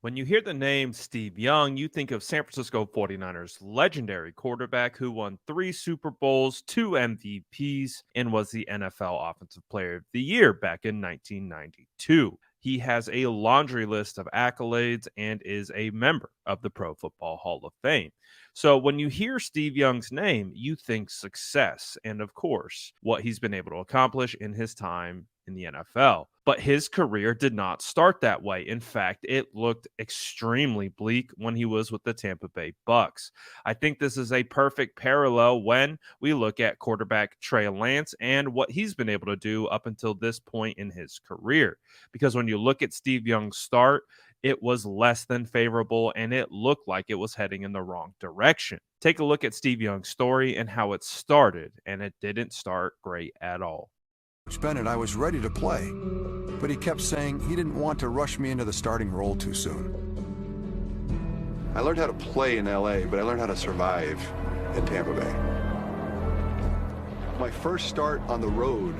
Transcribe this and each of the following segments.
When you hear the name Steve Young, you think of San Francisco 49ers legendary quarterback who won 3 Super Bowls, 2 MVPs, and was the NFL Offensive Player of the Year back in 1992. He has a laundry list of accolades and is a member of the Pro Football Hall of Fame. So when you hear Steve Young's name, you think success and, of course, what he's been able to accomplish in his time in the NFL. But his career did not start that way. In fact, it looked extremely bleak when he was with the Tampa Bay Bucks. I think this is a perfect parallel when we look at quarterback Trey Lance and what he's been able to do up until this point in his career. Because when you look at Steve Young's start, it was less than favorable and it looked like it was heading in the wrong direction. Take a look at Steve Young's story and how it started, and it didn't start great at all. Bennett, I was ready to play, but he kept saying he didn't want to rush me into the starting role too soon. I learned how to play in LA, but I learned how to survive in Tampa Bay. My first start on the road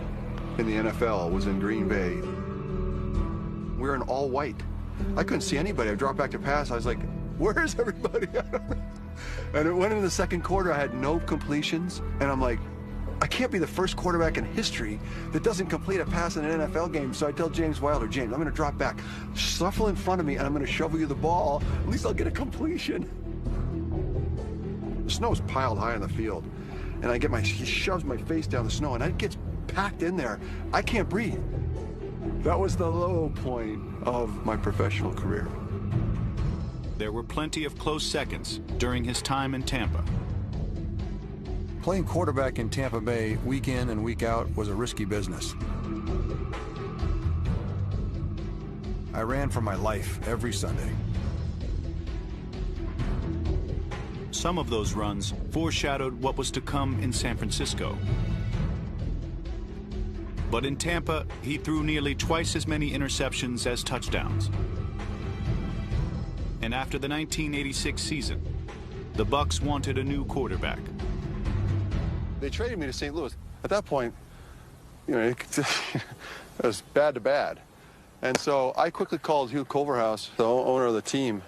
in the NFL was in Green Bay. We were in all white. I couldn't see anybody. I dropped back to pass. I was like, where is everybody? And it went into the second quarter. I had no completions, and I'm like, I can't be the first quarterback in history that doesn't complete a pass in an NFL game. So I tell James Wilder, James, I'm going to drop back, shuffle in front of me, and I'm going to shovel you the ball. At least I'll get a completion. The snow's piled high on the field, and he shoves my face down the snow, and it gets packed in there. I can't breathe. That was the low point of my professional career. There were plenty of close seconds during his time in Tampa. Playing quarterback in Tampa Bay week in and week out was a risky business. I ran for my life every Sunday. Some of those runs foreshadowed what was to come in San Francisco. But in Tampa, he threw nearly twice as many interceptions as touchdowns. And after the 1986 season, the Bucs wanted a new quarterback. They traded me to St. Louis. At that point, it was bad to bad. And so I quickly called Hugh Culverhouse, the owner of the team.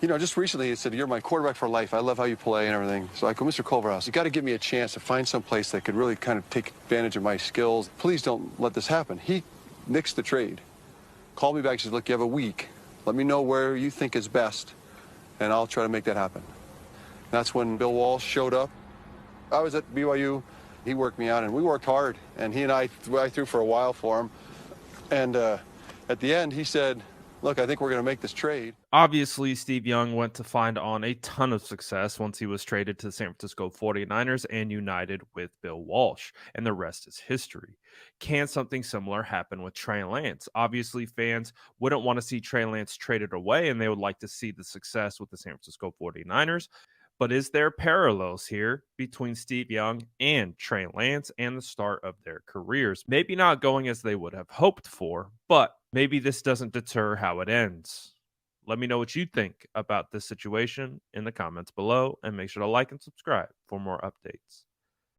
Just recently he said, you're my quarterback for life. I love how you play and everything. So I go, Mr. Culverhouse, you got to give me a chance to find some place that could really kind of take advantage of my skills. Please don't let this happen. He nixed the trade. Called me back and said, look, you have a week. Let me know where you think is best, and I'll try to make that happen. That's when Bill Walsh showed up. I was at BYU. He worked me out, and we worked hard. And he and I threw for a while for him. And at the end, he said, look, I think we're going to make this trade. Obviously, Steve Young went to find on a ton of success once he was traded to the San Francisco 49ers and united with Bill Walsh, and the rest is history. Can something similar happen with Trey Lance? Obviously, fans wouldn't want to see Trey Lance traded away, and they would like to see the success with the San Francisco 49ers. But is there parallels here between Steve Young and Trey Lance and the start of their careers? Maybe not going as they would have hoped for, but maybe this doesn't deter how it ends. Let me know what you think about this situation in the comments below, and make sure to like and subscribe for more updates.